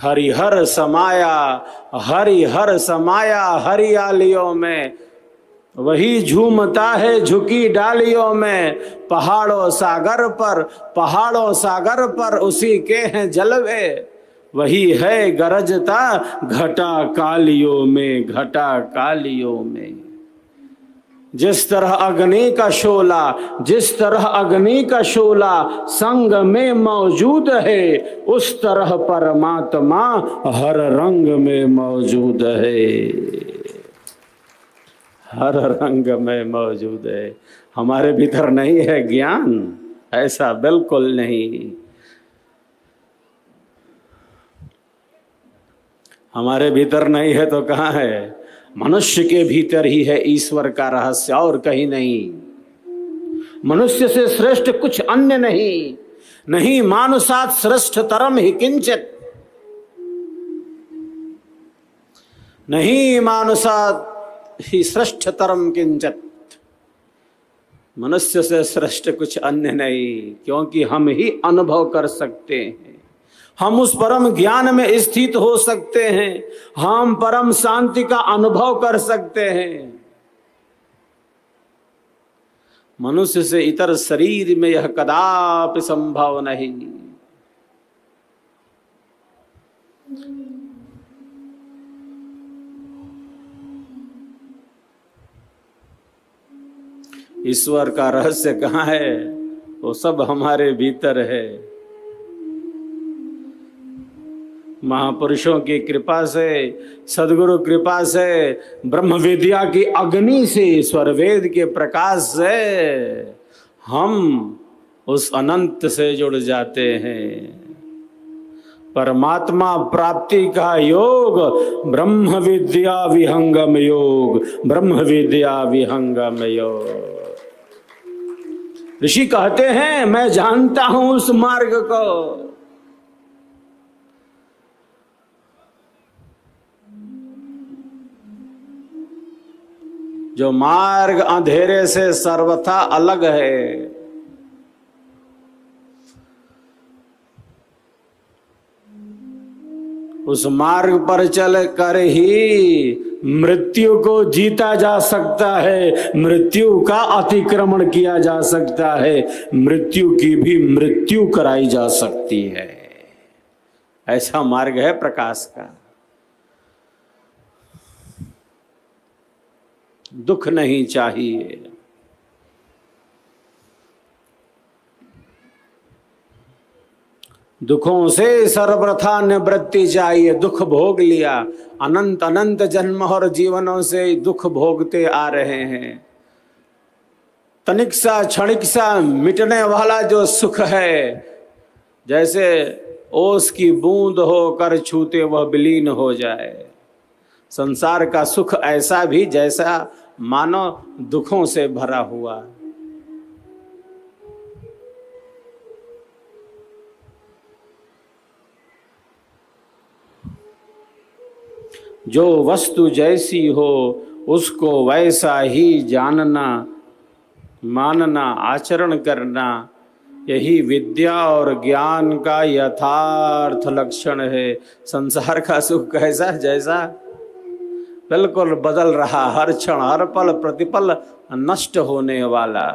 हरिहर समाया, हरिहर समाया हरियालियों में, वही झूमता है झुकी डालियों में। पहाड़ों सागर पर, पहाड़ों सागर पर उसी के हैं जलवे, वही है गरजता घटा कालियों में, घटा कालियों में। जिस तरह अग्नि का शोला, जिस तरह अग्नि का शोला संग में मौजूद है, उस तरह परमात्मा हर रंग में मौजूद है, हर रंग में मौजूद है। हमारे भीतर नहीं है ज्ञान? ऐसा बिल्कुल नहीं। हमारे भीतर नहीं है तो कहाँ है? मनुष्य के भीतर ही है ईश्वर का रहस्य, और कहीं नहीं। मनुष्य से श्रेष्ठ कुछ अन्य नहीं। नहीं मानुषात् श्रेष्ठ तरम ही किंचित, नहीं मानुषात् ही श्रेष्ठ तरम किंचित। मनुष्य से श्रेष्ठ कुछ अन्य नहीं, क्योंकि हम ही अनुभव कर सकते हैं, हम उस परम ज्ञान में स्थित हो सकते हैं, हम परम शांति का अनुभव कर सकते हैं। मनुष्य से इतर शरीर में यह कदापि संभव नहीं। ईश्वर का रहस्य कहाँ है? वो सब हमारे भीतर है। महापुरुषों की कृपा से, सदगुरु कृपा से, ब्रह्म विद्या की अग्नि से, ईश्वर वेद के प्रकाश से हम उस अनंत से जुड़ जाते हैं। परमात्मा प्राप्ति का योग ब्रह्म विद्या विहंगम योग, ब्रह्म विद्या विहंगम योग। ऋषि कहते हैं मैं जानता हूं उस मार्ग को। जो मार्ग अंधेरे से सर्वथा अलग है। उस मार्ग पर चल कर ही मृत्यु को जीता जा सकता है, मृत्यु का अतिक्रमण किया जा सकता है, मृत्यु की भी मृत्यु कराई जा सकती है। ऐसा मार्ग है प्रकाश का। दुख नहीं चाहिए। दुखों से सर्वथा निवृत्ति चाहिए। दुख भोग लिया, अनंत अनंत जन्म और जीवनों से दुख भोगते आ रहे हैं। तनिक सा क्षणिक सा मिटने वाला जो सुख है, जैसे ओस की बूंद होकर छूते वह विलीन हो जाए। संसार का सुख ऐसा भी जैसा मानो दुखों से भरा हुआ। जो वस्तु जैसी हो उसको वैसा ही जानना, मानना, आचरण करना, यही विद्या और ज्ञान का यथार्थ लक्षण है। संसार का सुख कैसा जैसा बिल्कुल बदल रहा, हर क्षण हर पल प्रतिपल नष्ट होने वाला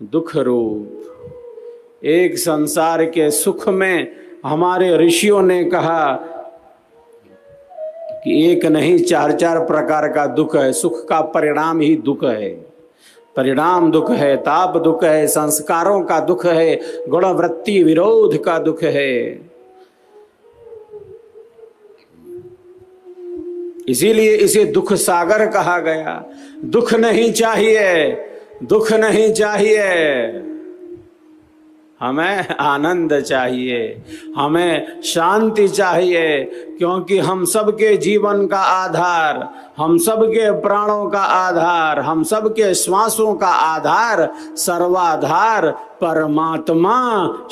दुख रूप। एक संसार के सुख में हमारे ऋषियों ने कहा कि एक नहीं चार चार प्रकार का दुख है। सुख का परिणाम ही दुख है। परिणाम दुख है, ताप दुख है, संस्कारों का दुख है, गुणवृत्ति विरोध का दुख है। इसीलिए इसे दुख सागर कहा गया। दुख नहीं चाहिए, दुख नहीं चाहिए, हमें आनंद चाहिए, हमें शांति चाहिए। क्योंकि हम सबके जीवन का आधार, हम सबके प्राणों का आधार, हम सबके श्वासों का आधार, सर्वाधार परमात्मा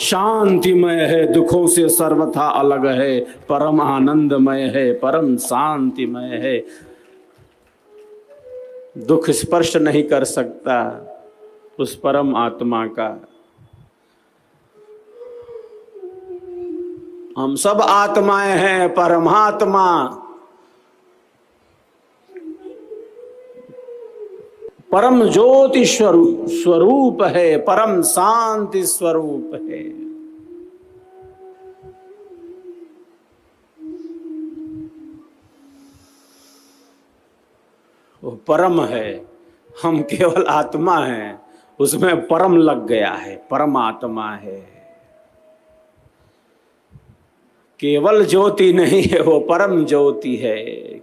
शांतिमय है, दुखों से सर्वथा अलग है, परम आनंदमय है, परम शांतिमय है। दुख स्पर्श नहीं कर सकता उस परम आत्मा का। हम सब आत्माएं हैं। परमात्मा परम ज्योति स्वरूप है, परम शांति स्वरूप है। वो परम है, हम केवल आत्मा हैं, उसमें परम लग गया है, परमात्मा है। केवल ज्योति नहीं है, वो परम ज्योति है।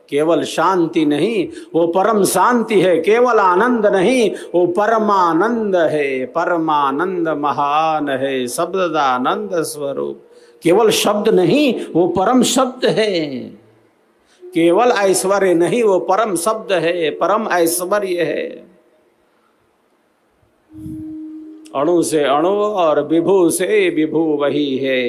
केवल शांति नहीं, वो परम शांति है। केवल आनंद नहीं, वो परमानंद है। परमानंद महान है, शब्दानंद स्वरूप। केवल शब्द नहीं, वो परम शब्द है। केवल ऐश्वर्य नहीं, वो परम शब्द है, परम ऐश्वर्य है। अणु से अणु और विभु से विभु वही है।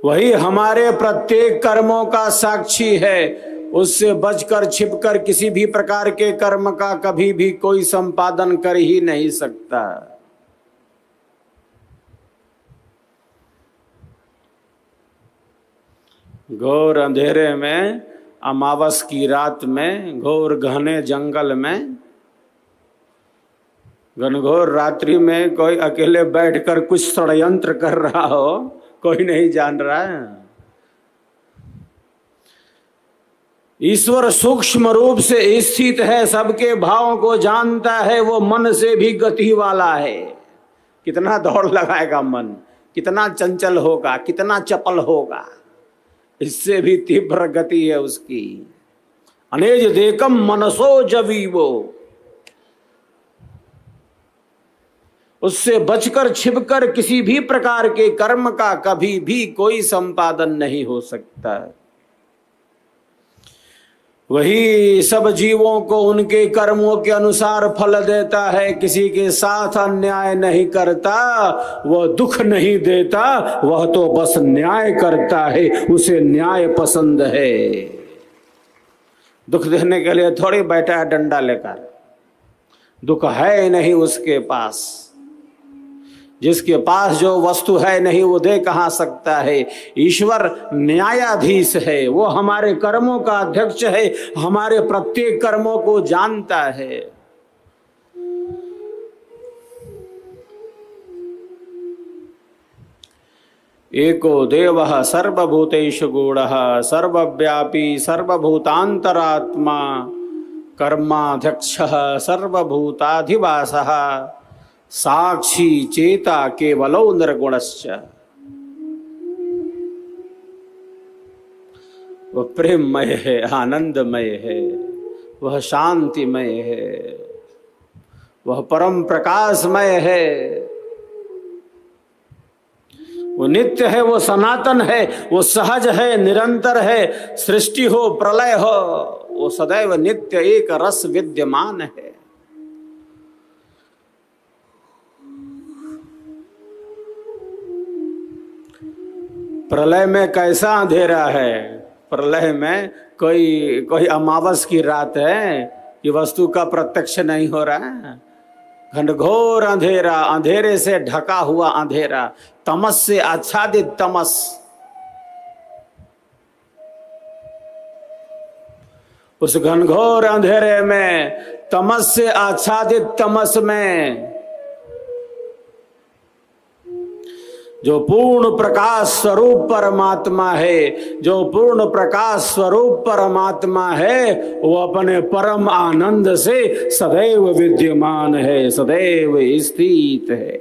वही हमारे प्रत्येक कर्मों का साक्षी है। उससे बचकर छिपकर किसी भी प्रकार के कर्म का कभी भी कोई संपादन कर ही नहीं सकता। घोर अंधेरे में, अमावस की रात में, घोर घने जंगल में, घनघोर रात्रि में कोई अकेले बैठकर कुछ षड्यंत्र कर रहा हो, कोई नहीं जान रहा है। ईश्वर सूक्ष्म रूप से स्थित है, सबके भावों को जानता है। वो मन से भी गति वाला है। कितना दौड़ लगाएगा मन, कितना चंचल होगा, कितना चपल होगा, इससे भी तीव्र गति है उसकी। अनेज देकम मनसो जवीवो, उससे बचकर छिपकर किसी भी प्रकार के कर्म का कभी भी कोई संपादन नहीं हो सकता। वही सब जीवों को उनके कर्मों के अनुसार फल देता है। किसी के साथ अन्याय नहीं करता, वह दुख नहीं देता, वह तो बस न्याय करता है, उसे न्याय पसंद है। दुख देने के लिए थोड़ी बैठा है डंडा लेकर, दुख है नहीं उसके पास। जिसके पास जो वस्तु है नहीं, वो दे कहाँ सकता है। ईश्वर न्यायाधीश है, वो हमारे कर्मों का अध्यक्ष है, हमारे प्रत्येक कर्मों को जानता है। एको देवः सर्वभूतेषु गूढ़ः सर्वव्यापी सर्वभूतांतरात्मा कर्माध्यक्षः सर्वभूताधिवासः साक्षी चेता केवलो निर्गुणश्च। वह प्रेममय है, आनंदमय है, वह शांतिमय है, वह परम प्रकाशमय है, वो नित्य है, वो सनातन है, वो सहज है, निरंतर है। सृष्टि हो प्रलय हो, वो सदैव नित्य एक रस विद्यमान है। प्रलय में कैसा अंधेरा है। प्रलय में कोई अमावस की रात है कि वस्तु का प्रत्यक्ष नहीं हो रहा है। घनघोर अंधेरा, अंधेरे से ढका हुआ अंधेरा, तमस से आच्छादित तमस। उस घनघोर अंधेरे में, तमस से आच्छादित तमस में जो पूर्ण प्रकाश स्वरूप परमात्मा है, जो पूर्ण प्रकाश स्वरूप परमात्मा है, वो अपने परम आनंद से सदैव विद्यमान है, सदैव स्थित है।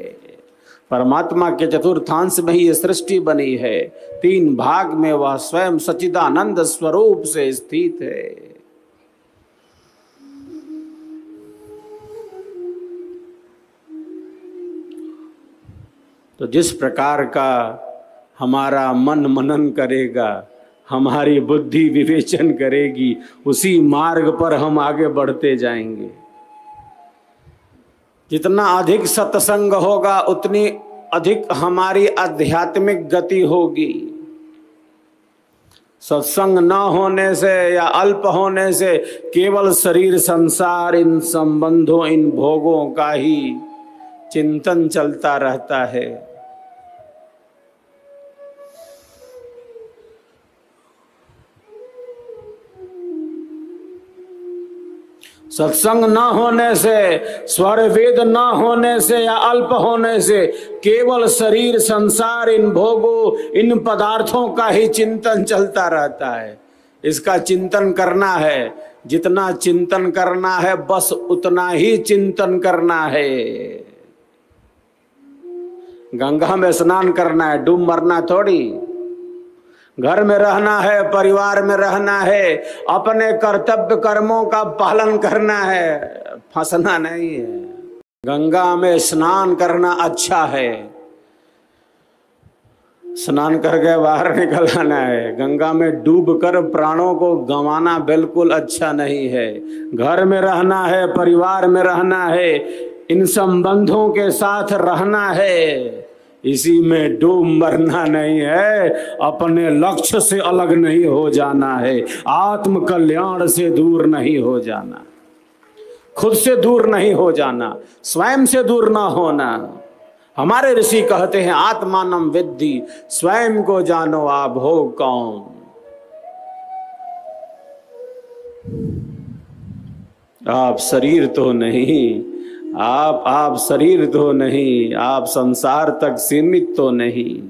परमात्मा के चतुर्थांश में ही ये सृष्टि बनी है। 3 भाग में वह स्वयं सच्चिदानंद स्वरूप से स्थित है। तो जिस प्रकार का हमारा मन मनन करेगा, हमारी बुद्धि विवेचन करेगी, उसी मार्ग पर हम आगे बढ़ते जाएंगे। जितना अधिक सत्संग होगा, उतनी अधिक हमारी आध्यात्मिक गति होगी। सत्संग न होने से या अल्प होने से केवल शरीर, संसार, इन संबंधों, इन भोगों का ही चिंतन चलता रहता है। सत्संग न होने से, स्वर वेद न होने से या अल्प होने से केवल शरीर, संसार, इन भोगों, इन पदार्थों का ही चिंतन चलता रहता है। इसका चिंतन करना है, जितना चिंतन करना है बस उतना ही चिंतन करना है। गंगा में स्नान करना है, डूब मरना थोड़ी। घर में रहना है, परिवार में रहना है, अपने कर्तव्य कर्मों का पालन करना है, फंसना नहीं है। गंगा में स्नान करना अच्छा है, स्नान करके बाहर निकल आना है। गंगा में डूबकर प्राणों को गंवाना बिल्कुल अच्छा नहीं है। घर में रहना है, परिवार में रहना है, इन संबंधों के साथ रहना है, इसी में डूब मरना नहीं है। अपने लक्ष्य से अलग नहीं हो जाना है, आत्म कल्याण से दूर नहीं हो जाना, खुद से दूर नहीं हो जाना, स्वयं से दूर ना होना। हमारे ऋषि कहते हैं आत्मानम विद्धि, स्वयं को जानो आप हो कौन। आप शरीर तो नहीं, आप शरीर तो नहीं, आप संसार तक सीमित तो नहीं।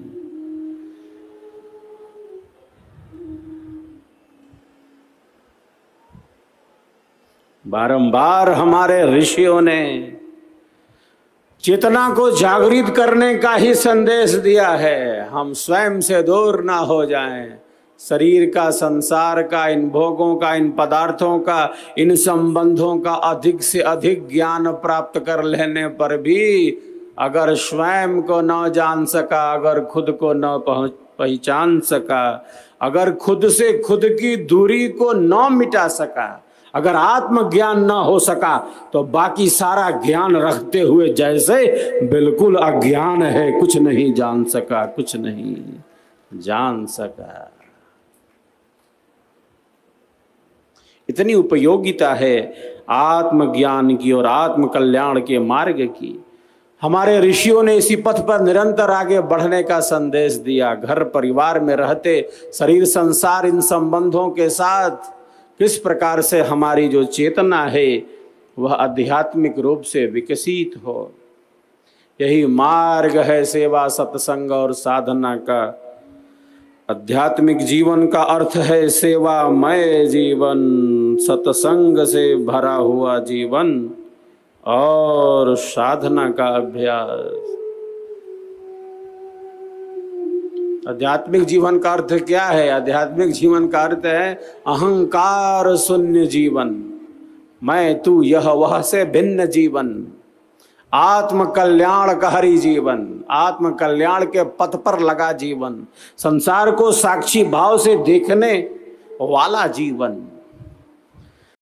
बारंबार हमारे ऋषियों ने चेतना को जागृत करने का ही संदेश दिया है। हम स्वयं से दूर ना हो जाएं, शरीर का, संसार का, इन भोगों का, इन पदार्थों का, इन संबंधों का अधिक से अधिक ज्ञान प्राप्त कर लेने पर भी अगर स्वयं को न जान सका, अगर खुद को न पहचान सका, अगर खुद से खुद की दूरी को न मिटा सका, अगर आत्मज्ञान न हो सका तो बाकी सारा ज्ञान रखते हुए जैसे बिल्कुल अज्ञान है, कुछ नहीं जान सका, कुछ नहीं जान सका। इतनी उपयोगिता है आत्मज्ञान की और आत्म कल्याण के मार्ग की। हमारे ऋषियों ने इसी पथ पर निरंतर आगे बढ़ने का संदेश दिया। घर परिवार में रहते, शरीर, संसार, इन संबंधों के साथ किस प्रकार से हमारी जो चेतना है वह आध्यात्मिक रूप से विकसित हो। यही मार्ग है सेवा, सत्संग और साधना का। आध्यात्मिक जीवन का अर्थ है सेवामय जीवन, सत्संग से भरा हुआ जीवन और साधना का अभ्यास। आध्यात्मिक जीवन का अर्थ क्या है? आध्यात्मिक जीवन का अर्थ है अहंकार शून्य जीवन, मैं तू यह वह से भिन्न जीवन, आत्म कल्याणकारी जीवन, आत्म कल्याण के पथ पर लगा जीवन, संसार को साक्षी भाव से देखने वाला जीवन।